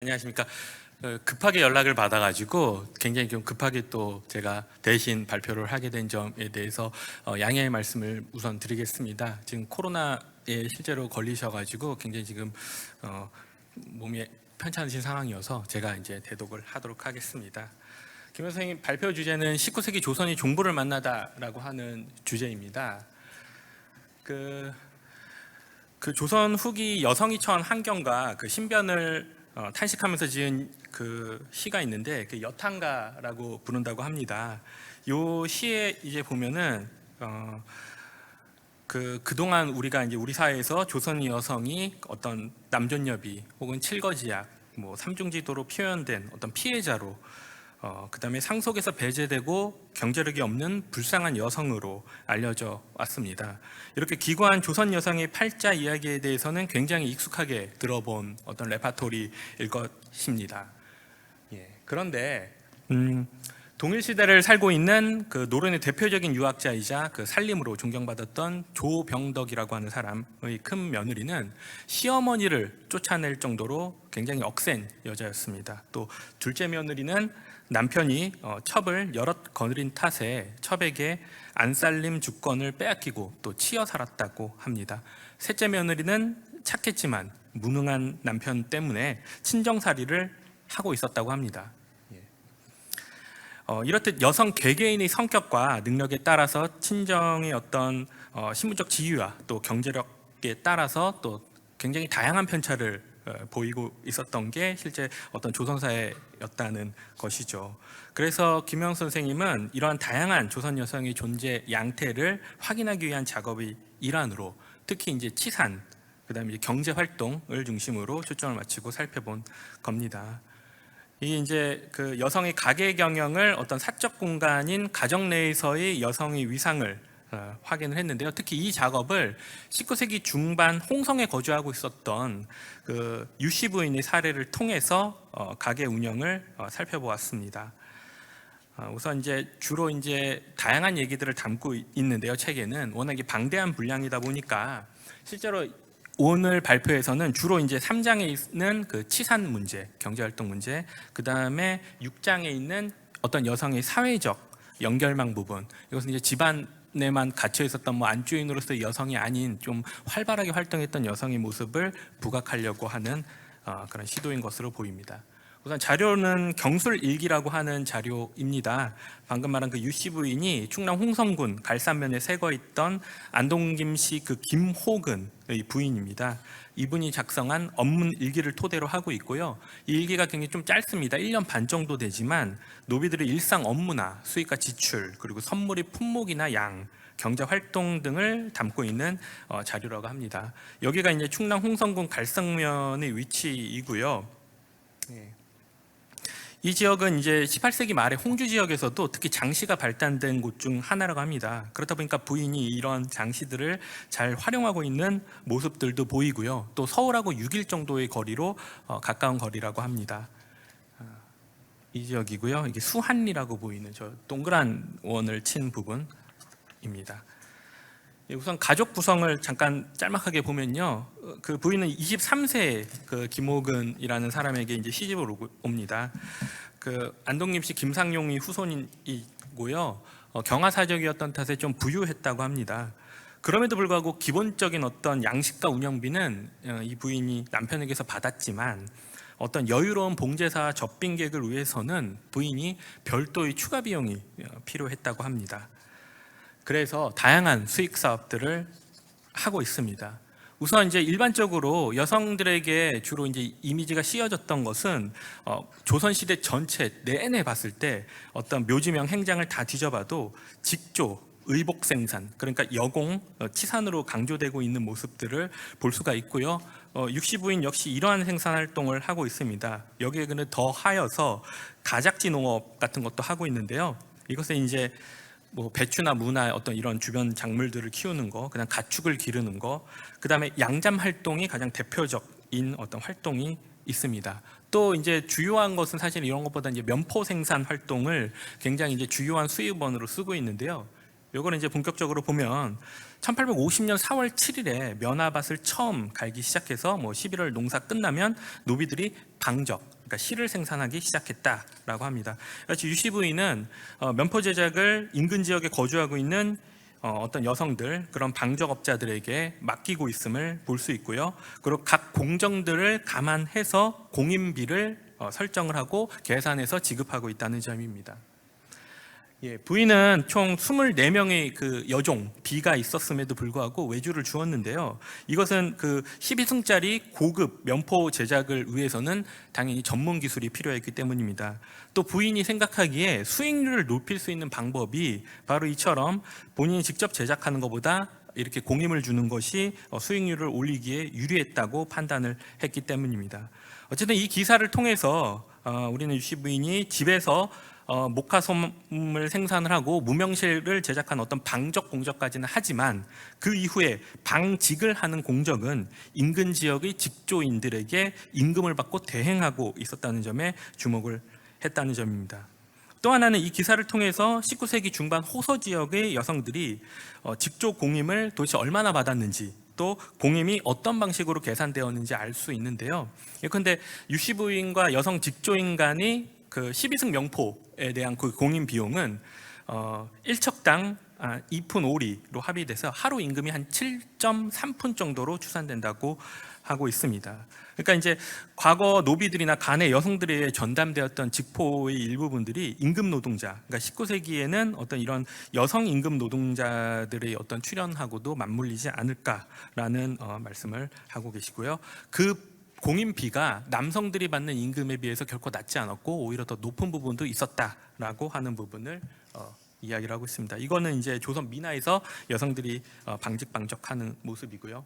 안녕하십니까. 급하게 연락을 받아가지고 굉장히 좀 급하게 또 제가 대신 발표를 하게 된 점에 대해서 양해의 말씀을 우선 드리겠습니다. 지금 코로나에 실제로 걸리셔가지고 굉장히 지금 몸이 편찮으신 상황이어서 제가 이제 대독을 하도록 하겠습니다. 김 선생님 발표 주제는 19세기 조선이 종부를 만나다라고 하는 주제입니다. 그 조선 후기 여성이천 한경과 그 신변을 탄식하면서 지은 그 시가 있는데 그 여탄가라고 부른다고 합니다. 요 시에 이제 보면은 그동안 우리가 이제 우리 사회에서 조선 여성이 어떤 남존여비 혹은 칠거지약, 뭐 삼중지도로 표현된 어떤 피해자로 그다음에 상속에서 배제되고 경제력이 없는 불쌍한 여성으로 알려져 왔습니다. 이렇게 기구한 조선 여성의 팔자 이야기에 대해서는 굉장히 익숙하게 들어본 어떤 레파토리일 것입니다. 그런데 동일 시대를 살고 있는 그 노론의 대표적인 유학자이자 그 살림으로 존경받았던 조병덕이라고 하는 사람의 큰 며느리는 시어머니를 쫓아낼 정도로 굉장히 억센 여자였습니다. 또 둘째 며느리는 남편이 첩을 여럿 거느린 탓에 첩에게 안살림 주권을 빼앗기고 또 치여 살았다고 합니다. 셋째 며느리는 착했지만 무능한 남편 때문에 친정살이를 하고 있었다고 합니다. 이렇듯 여성 개개인의 성격과 능력에 따라서 친정의 어떤 신분적 지위와 또 경제력에 따라서 또 굉장히 다양한 편차를 보이고 있었던 게 실제 어떤 조선사회였다는 것이죠. 그래서 김영 선생님은 이러한 다양한 조선 여성의 존재 양태를 확인하기 위한 작업의 일환으로 특히 이제 치산, 그다음에 이제 경제 활동을 중심으로 초점을 맞추고 살펴본 겁니다. 이게 이제 그 여성의 가계 경영을 어떤 사적 공간인 가정 내에서의 여성의 위상을 확인을 했는데요. 특히 이 작업을 19세기 중반 홍성에 거주하고 있었던 그 유씨 부인의 사례를 통해서 가계 운영을 살펴보았습니다. 우선 이제 주로 이제 다양한 얘기들을 담고 있는데요. 책에는 워낙에 방대한 분량이다 보니까 실제로 오늘 발표에서는 주로 이제 3장에 있는 그 치산 문제, 경제활동 문제, 그 다음에 6장에 있는 어떤 여성의 사회적 연결망 부분, 이것은 이제 집안에만 갇혀 있었던 뭐 안주인으로서의 여성이 아닌 좀 활발하게 활동했던 여성의 모습을 부각하려고 하는 그런 시도인 것으로 보입니다. 우선 자료는 경술일기라고 하는 자료입니다. 방금 말한 그 유씨 부인이 충남 홍성군 갈산면에 새거 있던 안동김씨 그 김호근의 부인입니다. 이분이 작성한 업문 일기를 토대로 하고 있고요. 이 일기가 굉장히 좀 짧습니다. 1년 반 정도 되지만 노비들의 일상 업무나 수익과 지출, 그리고 선물의 품목이나 양, 경제 활동 등을 담고 있는 자료라고 합니다. 여기가 이제 충남 홍성군 갈산면의 위치이고요. 이 지역은 이제 18세기 말에 홍주 지역에서도 특히 장시가 발달된 곳 중 하나라고 합니다. 그렇다 보니까 부인이 이런 장시들을 잘 활용하고 있는 모습들도 보이고요. 또 서울하고 6일 정도의 거리로 가까운 거리라고 합니다. 이 지역이고요. 이게 수한리라고 보이는 저 동그란 원을 친 부분입니다. 우선 가족 구성을 잠깐 짤막하게 보면요, 그 부인은 23세 그 김호근이라는 사람에게 이제 시집을 옵니다. 그 안동김씨 김상용이 후손이고요, 경하사적이었던 탓에 좀 부유했다고 합니다. 그럼에도 불구하고 기본적인 어떤 양식과 운영비는 이 부인이 남편에게서 받았지만 어떤 여유로운 봉제사 접빙객을 위해서는 부인이 별도의 추가 비용이 필요했다고 합니다. 그래서 다양한 수익 사업들을 하고 있습니다. 우선 이제 일반적으로 여성들에게 주로 이제 이미지가 씌워졌던 것은 조선시대 전체 내내 봤을 때 어떤 묘지명 행장을 다 뒤져봐도 직조, 의복 생산, 그러니까 여공, 치산으로 강조되고 있는 모습들을 볼 수가 있고요. 육시 부인 역시 이러한 생산 활동을 하고 있습니다. 여기에 더 하여서 가작지 농업 같은 것도 하고 있는데요. 이것은 이제 뭐 배추나 무나 어떤 이런 주변 작물들을 키우는 거, 그다음 가축을 기르는 거, 그다음에 양잠 활동이 가장 대표적인 어떤 활동이 있습니다. 또 이제 주요한 것은 사실 이런 것보다 이제 면포 생산 활동을 굉장히 이제 주요한 수입원으로 쓰고 있는데요. 요거는 이제 본격적으로 보면 1850년 4월 7일에 면화밭을 처음 갈기 시작해서 뭐 11월 농사 끝나면 노비들이 방적, 그러니까 실을 생산하기 시작했다라고 합니다. 유씨 부인은 면포 제작을 인근 지역에 거주하고 있는 어떤 여성들, 그런 방적업자들에게 맡기고 있음을 볼 수 있고요. 그리고 각 공정들을 감안해서 공임비를 설정을 하고 계산해서 지급하고 있다는 점입니다. 부인은 총 24명의 그 여종, 비가 있었음에도 불구하고 외주를 주었는데요. 이것은 그 12승짜리 고급 면포 제작을 위해서는 당연히 전문 기술이 필요했기 때문입니다. 또 부인이 생각하기에 수익률을 높일 수 있는 방법이 바로 이처럼 본인이 직접 제작하는 것보다 이렇게 공임을 주는 것이 수익률을 올리기에 유리했다고 판단을 했기 때문입니다. 어쨌든 이 기사를 통해서 우리는 유씨 부인이 집에서 목화솜을 생산을 하고 무명실을 제작한 어떤 방적 공적까지는 하지만 그 이후에 방직을 하는 공적은 인근 지역의 직조인들에게 임금을 받고 대행하고 있었다는 점에 주목을 했다는 점입니다. 또 하나는 이 기사를 통해서 19세기 중반 호서 지역의 여성들이 직조 공임을 도대체 얼마나 받았는지, 또 공임이 어떤 방식으로 계산되었는지 알 수 있는데요. 예컨대 유씨 부인과 여성 직조인 간의 그 12승 명포에 대한 그 공임 비용은 1척당 2푼 5리로 합의돼서 하루 임금이 한 7.3푼 정도로 추산된다고 하고 있습니다. 그러니까 이제 과거 노비들이나 간의 여성들에 전담되었던 직포의 일부분들이 임금 노동자, 그러니까 19세기에는 어떤 이런 여성 임금 노동자들의 어떤 출현하고도 맞물리지 않을까라는 말씀을 하고 계시고요. 그 공임비가 남성들이 받는 임금에 비해서 결코 낮지 않았고 오히려 더 높은 부분도 있었다라고 하는 부분을 이야기를 하고 있습니다. 이거는 이제 조선 민화에서 여성들이 방직방적하는 모습이고요.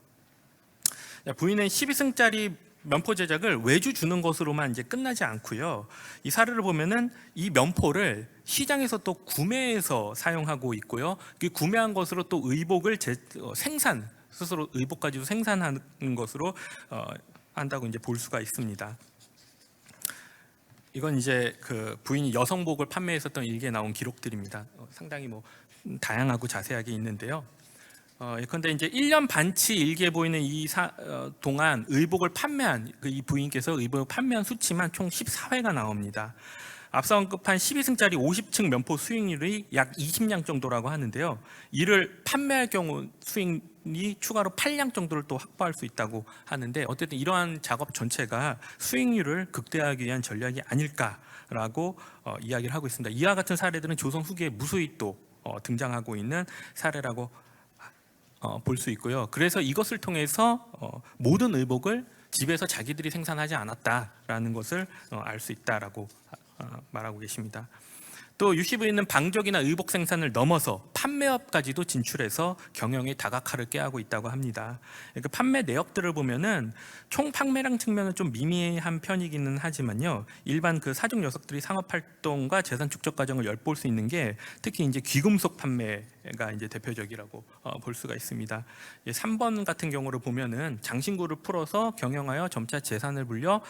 부인은 12승짜리 면포 제작을 외주 주는 것으로만 이제 끝나지 않고요. 이 사례를 보면은 이 면포를 시장에서 또 구매해서 사용하고 있고요. 그 구매한 것으로 또 의복을 생산, 스스로 의복까지도 생산하는 것으로 한다고 이제 볼 수가 있습니다. 이건 이제 그 부인이 여성복을 판매했었던 일기에 나온 기록들입니다. 상당히 뭐 다양하고 자세하게 있는데요. 예컨대 이제 1년 반치 일기에 보이는 이 동안 의복을 판매한 이 부인께서 의복을 판매한 수치만 총 14회가 나옵니다. 앞서 언급한 12승짜리 50층 면포 수익률이 약 20량 정도라고 하는데요. 이를 판매할 경우 수익이 추가로 8량 정도를 또 확보할 수 있다고 하는데, 어쨌든 이러한 작업 전체가 수익률을 극대화하기 위한 전략이 아닐까라고 이야기를 하고 있습니다. 이와 같은 사례들은 조선 후기에 무수히 또 등장하고 있는 사례라고 볼 수 있고요. 그래서 이것을 통해서 모든 의복을 집에서 자기들이 생산하지 않았다라는 것을 알 수 있다라고 말하고 계십니다. 또 유씨 부인은 방적이나 의복 생산을 넘어서 판매업까지도 진출해서 경영의 다각화를 꾀하고 있다고 합니다. 그 판매 내역들을 보면은 총 판매량 측면은 좀 미미한 편이기는 하지만요, 일반 그 사족 녀석들이 상업 활동과 재산 축적 과정을 엿볼 수 있는 게 특히 이제 귀금속 판매가 이제 대표적이라고 볼 수가 있습니다. 3번 같은 경우를 보면은 장신구를 풀어서 경영하여 점차 재산을 불려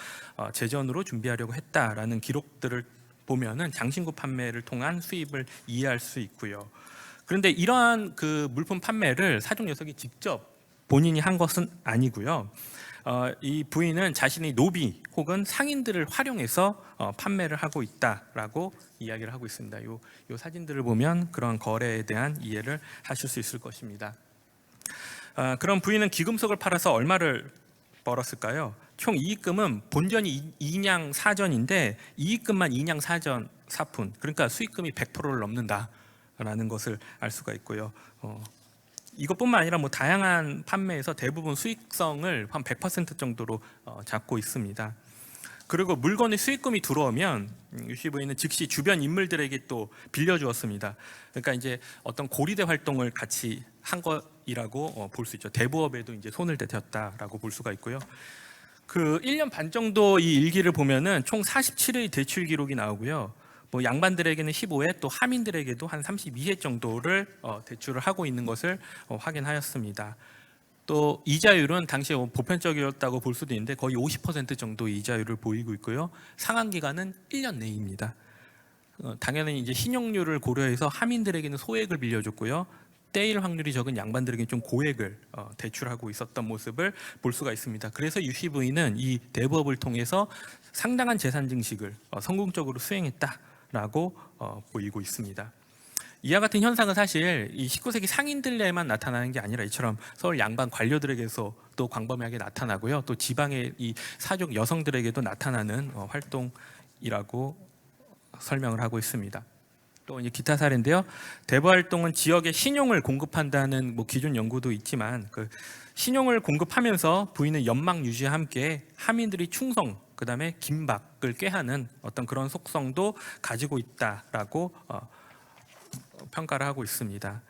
재전으로 준비하려고 했다라는 기록들을 보면은 장신구 판매를 통한 수입을 이해할 수 있고요. 그런데 이러한 그 물품 판매를 사족 녀석이 직접 본인이 한 것은 아니고요. 이 부인은 자신의 노비 혹은 상인들을 활용해서 판매를 하고 있다라고 이야기를 하고 있습니다. 요 사진들을 보면 그런 거래에 대한 이해를 하실 수 있을 것입니다. 그럼 부인은 귀금속을 팔아서 얼마를 벌었을까요? 총 이익금은 본전이 2냥 4전인데 이익금만 2냥 4전 4푼, 그러니까 수익금이 100%를 넘는다라는 것을 알 수가 있고요. 이것뿐만 아니라 뭐 다양한 판매에서 대부분 수익성을 한 100% 정도로 잡고 있습니다. 그리고 물건의 수익금이 들어오면 유씨 부인은 즉시 주변 인물들에게 또 빌려주었습니다. 그러니까 이제 어떤 고리대 활동을 같이 한 것이라고 볼 수 있죠. 대부업에도 이제 손을 대셨다라고 볼 수가 있고요. 그 1년 반 정도 이 일기를 보면은 총 47회의 대출 기록이 나오고요. 뭐 양반들에게는 15회, 또 하민들에게도 한 32회 정도를 대출을 하고 있는 것을 확인하였습니다. 또 이자율은 당시에 보편적이었다고 볼 수도 있는데 거의 50% 정도 이자율을 보이고 있고요. 상환 기간은 1년 내입니다. 당연히 이제 신용률을 고려해서 하민들에게는 소액을 빌려줬고요. 떼일 확률이 적은 양반들에게 좀 고액을 대출하고 있었던 모습을 볼 수가 있습니다. 그래서 UCV는 이 대부업을 통해서 상당한 재산 증식을 성공적으로 수행했다라고 보이고 있습니다. 이와 같은 현상은 사실 이 19세기 상인들에만 나타나는 게 아니라 이처럼 서울 양반 관료들에게서 또 광범위하게 나타나고요. 또 지방의 이 사족 여성들에게도 나타나는 활동이라고 설명을 하고 있습니다. 또 이제 기타 사례인데요. 대부 활동은 지역에 신용을 공급한다는 기존 연구도 있지만 그 신용을 공급하면서 부인의 연막 유지와 함께 하민들이 충성, 그다음에 긴박을 꾀하는 어떤 그런 속성도 가지고 있다라고 평가를 하고 있습니다.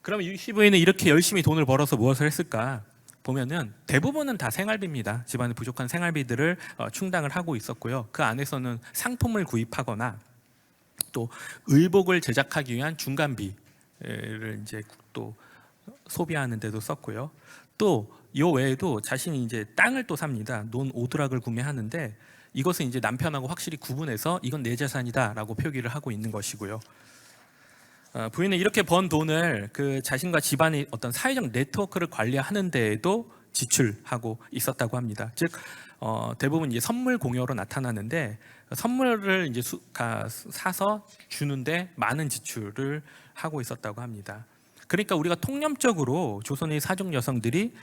그럼 UCV는 이렇게 열심히 돈을 벌어서 무엇을 했을까? 보면은 대부분은 다 생활비입니다. 집안의 부족한 생활비들을 충당을 하고 있었고요. 그 안에서는 상품을 구입하거나 또 의복을 제작하기 위한 중간비를 이제 또 소비하는 데도 썼고요. 또 이 외에도 자신이 이제 땅을 또 삽니다. 논 오두락을 구매하는데 이것은 이제 남편하고 확실히 구분해서 이건 내 자산이다라고 표기를 하고 있는 것이고요. 부인은 이렇게 번 돈을 그 자신과 집안의 어떤 사회적 네트워크를 관리하는 데에도 지출하고 있었다고 합니다. 즉 대부분 이제 선물 공여로 나타나는데 선물을 이제 사서 주는데 많은 지출을 하고 있었다고 합니다. 그러니까 우리가 통념적으로 조선의 사족 여성들이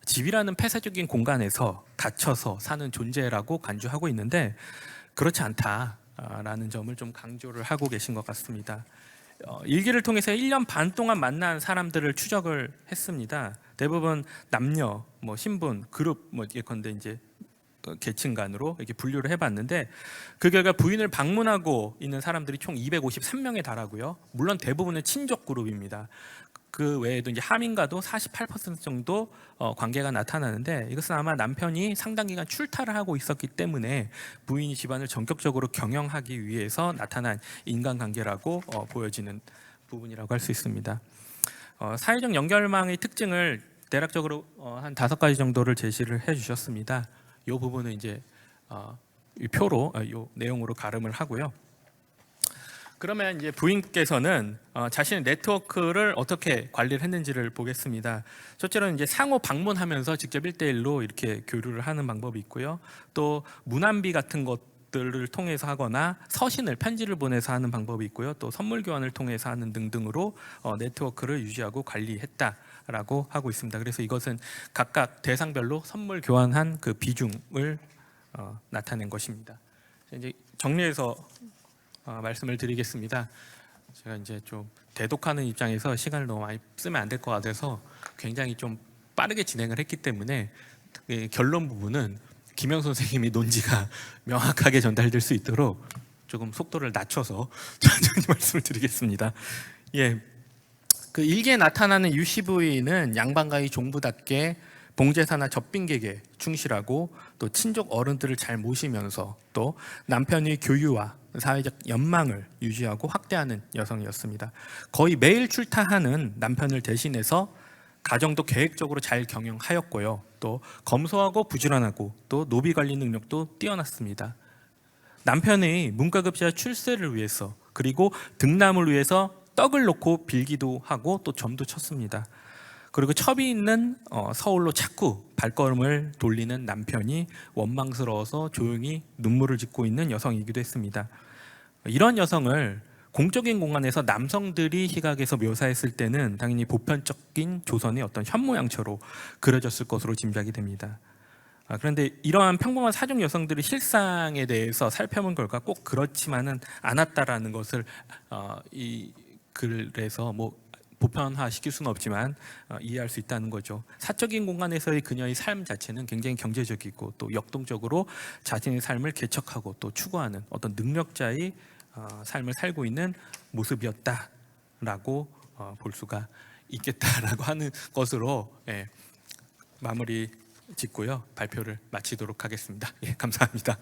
집이라는 폐쇄적인 공간에서 갇혀서 사는 존재라고 간주하고 있는데 그렇지 않다라는 점을 좀 강조를 하고 계신 것 같습니다. 일기를 통해서 1년 반 동안 만난 사람들을 추적을 했습니다. 대부분 남녀, 신분, 그룹 예컨대 이제 계층 간으로 이렇게 분류를 해봤는데 그 결과 부인을 방문하고 있는 사람들이 총 253명에 달하고요. 물론 대부분은 친족 그룹입니다. 그 외에도 이제 하민과도 48% 정도 관계가 나타나는데 이것은 아마 남편이 상당 기간 출타를 하고 있었기 때문에 부인이 집안을 전격적으로 경영하기 위해서 나타난 인간관계라고 보여지는 부분이라고 할 수 있습니다. 사회적 연결망의 특징을 대략적으로 한 5가지 정도를 제시를 해주셨습니다. 이 부분은 이제 이 표로 이 내용으로 가름을 하고요. 그러면 이제 부인께서는 자신의 네트워크를 어떻게 관리를 했는지를 보겠습니다. 첫째로는 이제 상호 방문하면서 직접 1대1로 이렇게 교류를 하는 방법이 있고요. 또 문안비 같은 것들을 통해서 하거나 서신을 편지를 보내서 하는 방법이 있고요. 또 선물 교환을 통해서 하는 등등으로 네트워크를 유지하고 관리했다라고 하고 있습니다. 그래서 이것은 각각 대상별로 선물 교환한 그 비중을 나타낸 것입니다. 이제 정리해서 말씀을 드리겠습니다. 제가 이제 좀 대독하는 입장에서 시간을 너무 많이 쓰면 안 될 것 같아서 굉장히 좀 빠르게 진행을 했기 때문에 결론 부분은 김영 선생님이 논지가 명확하게 전달될 수 있도록 조금 속도를 낮춰서 천천히 말씀을 드리겠습니다. 예, 그 일기에 나타나는 UCV는 양반가의 종부답게 봉제사나 접빈객에 충실하고 또 친족 어른들을 잘 모시면서 또 남편의 교유와 사회적 연망을 유지하고 확대하는 여성이었습니다. 거의 매일 출타하는 남편을 대신해서 가정도 계획적으로 잘 경영하였고요. 또 검소하고 부지런하고 또 노비 관리 능력도 뛰어났습니다. 남편의 문과급제와 출세를 위해서 그리고 등남을 위해서 떡을 놓고 빌기도 하고 또 점도 쳤습니다. 그리고 첩이 있는 서울로 자꾸 발걸음을 돌리는 남편이 원망스러워서 조용히 눈물을 짓고 있는 여성이기도 했습니다. 이런 여성을 공적인 공간에서 남성들이 시각에서 묘사했을 때는 당연히 보편적인 조선의 어떤 현모양처로 그려졌을 것으로 짐작이 됩니다. 그런데 이러한 평범한 사족 여성들의 실상에 대해서 살펴본 결과 꼭 그렇지만은 않았다라는 것을 이 글에서 보편화시킬 수는 없지만 이해할 수 있다는 거죠. 사적인 공간에서의 그녀의 삶 자체는 굉장히 경제적이고 또 역동적으로 자신의 삶을 개척하고 또 추구하는 어떤 능력자의 삶을 살고 있는 모습이었다라고 볼 수가 있겠다라고 하는 것으로 마무리 짓고요. 발표를 마치도록 하겠습니다. 예, 감사합니다.